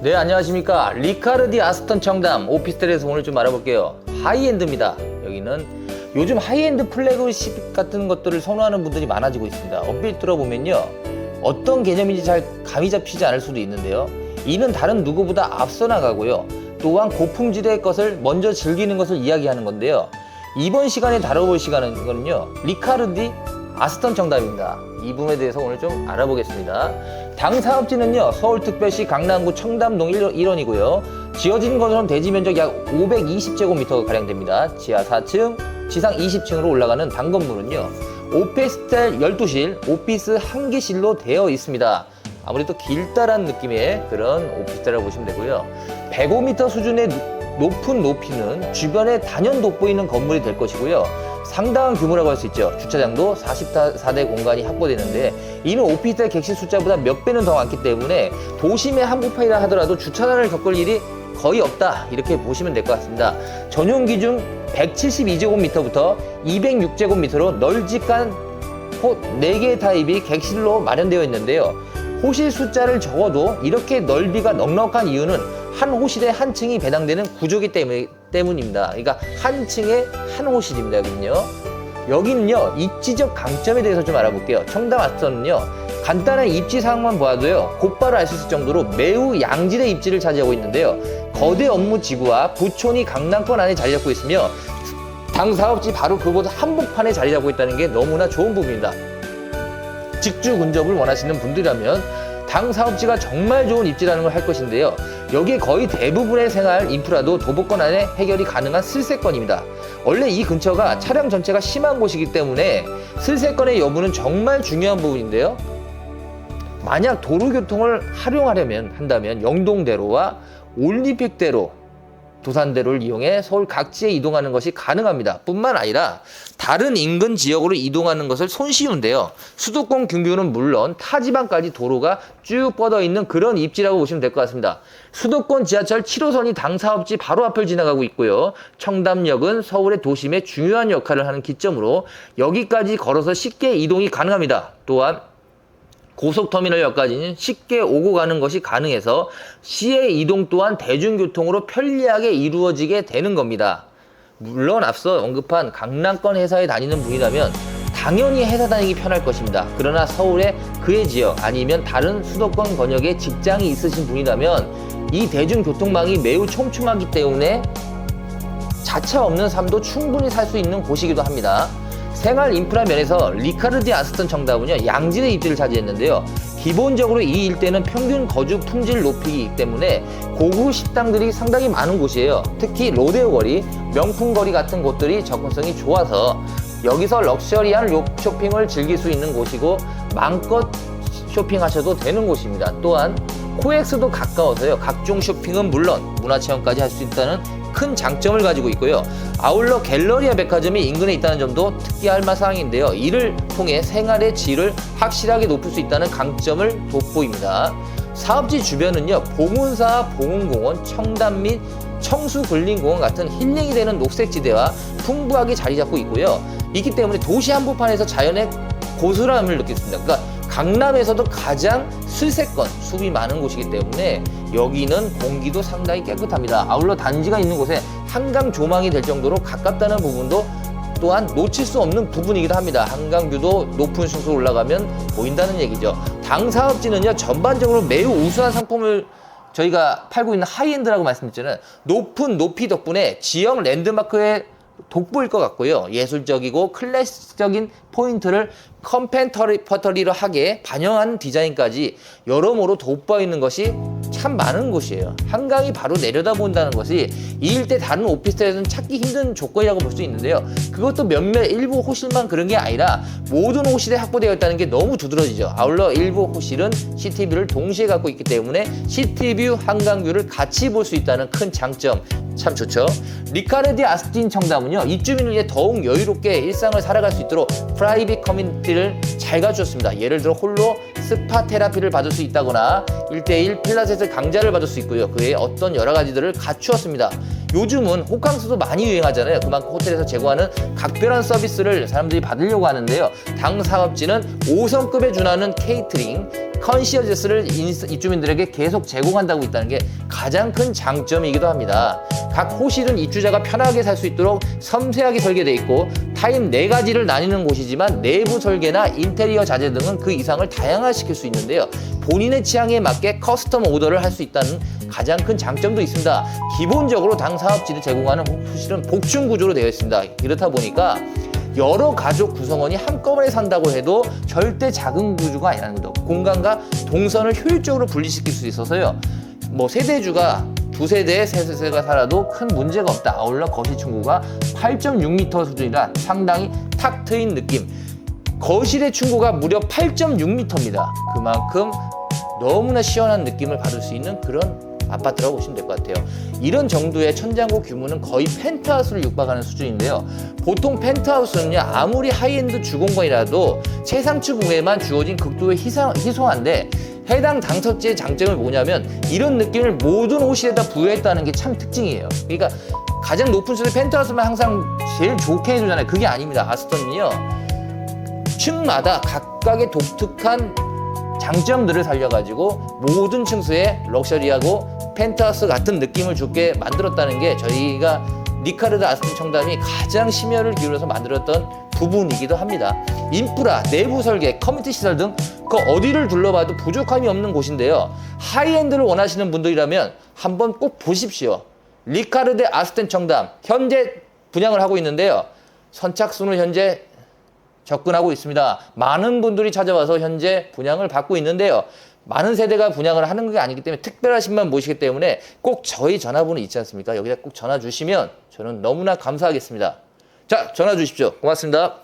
네, 안녕하십니까. 리카르디 아스턴 청담 오피스텔에서 오늘 좀 알아볼게요. 하이엔드입니다. 여기는 요즘 하이엔드 플래그십 같은 것들을 선호하는 분들이 많아지고 있습니다. 업빌 들어보면요, 어떤 개념인지 잘 감이 잡히지 않을 수도 있는데요, 이는 다른 누구보다 앞서 나가고요, 또한 고품질의 것을 먼저 즐기는 것을 이야기하는 건데요, 이번 시간에 다뤄볼 시간은요, 리카르디 아스턴 청담입니다. 이 부분에 대해서 오늘 좀 알아보겠습니다. 당 사업지는요, 서울특별시 강남구 청담동 1원이고요. 지어진 것으로는 대지 면적 약 520제곱미터 가량 됩니다. 지하 4층, 지상 20층으로 올라가는 당 건물은요, 오피스텔 12실, 오피스 1개실로 되어 있습니다. 아무래도 길다란 느낌의 그런 오피스텔이라고 보시면 되고요. 105m 수준의 높은 높이는 주변에 단연 돋보이는 건물이 될 것이고요. 상당한 규모라고 할 수 있죠. 주차장도 44대 공간이 확보되는데, 이는 오피스텔 객실 숫자보다 몇 배는 더 많기 때문에 도심의 한복판이라 하더라도 주차장을 겪을 일이 거의 없다, 이렇게 보시면 될 것 같습니다. 전용 기준 172제곱미터부터 206제곱미터로 널찍한 4개의 타입이 객실로 마련되어 있는데요, 호실 숫자를 적어도 이렇게 넓이가 넉넉한 이유는 한 호실에 한 층이 배당되는 구조기 때문입니다. 그러니까 한 층에 한 호실입니다. 여기는요, 입지적 강점에 대해서 좀 알아볼게요. 청담 아스턴은요, 간단한 입지 사항만 보아도요, 곧바로 알 수 있을 정도로 매우 양질의 입지를 차지하고 있는데요, 거대 업무 지구와 부촌이 강남권 안에 자리 잡고 있으며 당 사업지 바로 그곳 한복판에 자리 잡고 있다는 게 너무나 좋은 부분입니다. 직주 근접을 원하시는 분들이라면 당 사업지가 정말 좋은 입지라는 걸 할 것인데요, 여기에 거의 대부분의 생활 인프라도 도보권 안에 해결이 가능한 슬세권입니다. 원래 이 근처가 차량 전체가 심한 곳이기 때문에 슬세권의 여부는 정말 중요한 부분인데요, 만약 도로교통을 한다면 영동대로와 올림픽대로, 도산대로를 이용해 서울 각지에 이동하는 것이 가능합니다. 뿐만 아니라 다른 인근 지역으로 이동하는 것을 손쉬운데요, 수도권 근교는 물론 타 지방까지 도로가 쭉 뻗어 있는 그런 입지라고 보시면 될 것 같습니다. 수도권 지하철 7호선이 당 사업지 바로 앞을 지나가고 있고요, 청담역은 서울의 도심에 중요한 역할을 하는 기점으로 여기까지 걸어서 쉽게 이동이 가능합니다. 또한 고속터미널역까지는 쉽게 오고 가는 것이 가능해서 시의 이동 또한 대중교통으로 편리하게 이루어지게 되는 겁니다. 물론 앞서 언급한 강남권 회사에 다니는 분이라면 당연히 회사 다니기 편할 것입니다. 그러나 서울의 그의 지역 아니면 다른 수도권 권역에 직장이 있으신 분이라면 이 대중교통망이 매우 촘촘하기 때문에 자차 없는 삶도 충분히 살 수 있는 곳이기도 합니다. 생활 인프라 면에서 리카르디 아스턴 청담은요, 양질의 입지를 차지했는데요, 기본적으로 이 일대는 평균 거주 품질 높이기 때문에 고급 식당들이 상당히 많은 곳이에요. 특히 로데오 거리, 명품 거리 같은 곳들이 접근성이 좋아서 여기서 럭셔리한 쇼핑을 즐길 수 있는 곳이고 마음껏 쇼핑하셔도 되는 곳입니다. 또한 코엑스도 가까워서요, 각종 쇼핑은 물론 문화체험까지 할 수 있다는 큰 장점을 가지고 있고요, 아울러 갤러리아 백화점이 인근에 있다는 점도 특기할 만사항인데요, 이를 통해 생활의 질을 확실하게 높일 수 있다는 강점을 돋보입니다. 사업지 주변은요, 봉은사, 봉은공원, 청담 및 청수근린공원 같은 힐링이 되는 녹색지대와 풍부하게 자리 잡고 있고요, 있기 때문에 도시 한복판에서 자연의 고스란함을 느꼈습니다. 그러니까 강남에서도 가장 슬세권, 숲이 많은 곳이기 때문에 여기는 공기도 상당히 깨끗합니다. 아울러 단지가 있는 곳에 한강 조망이 될 정도로 가깝다는 부분도 또한 놓칠 수 없는 부분이기도 합니다. 한강뷰도 높은 숲으로 올라가면 보인다는 얘기죠. 당 사업지는요, 전반적으로 매우 우수한 상품을 저희가 팔고 있는 하이엔드라고 말씀드렸잖아요. 높은 높이 덕분에 지역 랜드마크에 돋보일 것 같고요, 예술적이고 클래식적인 포인트를 컨펜터리로 하게 반영한 디자인까지 여러모로 돋보여 있는 것이 참 많은 곳이에요. 한강이 바로 내려다본다는 것이 이 일대 다른 오피스텔에서는 찾기 힘든 조건이라고 볼 수 있는데요, 그것도 몇몇 일부 호실만 그런 게 아니라 모든 호실에 확보되어 있다는 게 너무 두드러지죠. 아울러 일부 호실은 시티뷰를 동시에 갖고 있기 때문에 시티뷰, 한강뷰를 같이 볼 수 있다는 큰 장점, 참 좋죠. 리카르디 아스틴 청담은요, 입주민을 위해 더욱 여유롭게 일상을 살아갈 수 있도록 프라이빗 커뮤니티를 잘 갖추었습니다. 예를 들어 홀로 스파 테라피를 받을 수 있다거나 1대1 필라테스 강좌를 받을 수 있고요, 그에 어떤 여러 가지들을 갖추었습니다. 요즘은 호캉스도 많이 유행하잖아요. 그만큼 호텔에서 제공하는 각별한 서비스를 사람들이 받으려고 하는데요, 당 사업지는 5성급에 준하는 케이터링, 컨시어저스를 입주민들에게 계속 제공한다고 있다는 게 가장 큰 장점이기도 합니다. 각 호실은 입주자가 편하게 살 수 있도록 섬세하게 설계되어 있고 타입 4가지를 나뉘는 곳이지만 내부 설계나 인테리어 자재 등은 그 이상을 다양화시킬 수 있는데요. 본인의 취향에 맞게 커스텀 오더를 할 수 있다는 가장 큰 장점도 있습니다. 기본적으로 당 사업지를 제공하는 호실은 복층 구조로 되어 있습니다. 이렇다 보니까 여러 가족 구성원이 한꺼번에 산다고 해도 절대 작은 구조가 아니라는 거죠. 공간과 동선을 효율적으로 분리시킬 수 있어서요. 뭐 세대주가 2세대, 3세대가 살아도 큰 문제가 없다. 아울러 거실 층고가 8.6m 수준이라 상당히 탁 트인 느낌. 거실의 층고가 무려 8.6m입니다. 그만큼 너무나 시원한 느낌을 받을 수 있는 그런 아파트라고 보시면 될 것 같아요. 이런 정도의 천장고 규모는 거의 펜트하우스를 육박하는 수준인데요. 보통 펜트하우스는요, 아무리 하이엔드 주공간이라도 최상층 구에만 주어진 극도의 희소한데 해당 당사자의 장점이 뭐냐면 이런 느낌을 모든 호실에다 부여했다는 게 참 특징이에요. 그러니까 가장 높은 수준의 펜트하우스만 항상 제일 좋게 해주잖아요. 그게 아닙니다. 아스턴은요, 층마다 각각의 독특한 장점들을 살려가지고 모든 층수에 럭셔리하고 펜트하우스 같은 느낌을 주게 만들었다는 게 저희가 리카르드 아스턴 청담이 가장 심혈을 기울여서 만들었던 부분이기도 합니다. 인프라, 내부 설계, 커뮤니티 시설 등 그 어디를 둘러봐도 부족함이 없는 곳인데요. 하이엔드를 원하시는 분들이라면 한번 꼭 보십시오. 리카르드 아스턴 청담 현재 분양을 하고 있는데요. 선착순을 현재 접근하고 있습니다. 많은 분들이 찾아와서 현재 분양을 받고 있는데요. 많은 세대가 분양을 하는 게 아니기 때문에 특별하신 분 모시기 때문에 꼭 저희 전화번호 있지 않습니까? 여기다 꼭 전화 주시면 저는 너무나 감사하겠습니다. 자, 전화 주십시오. 고맙습니다.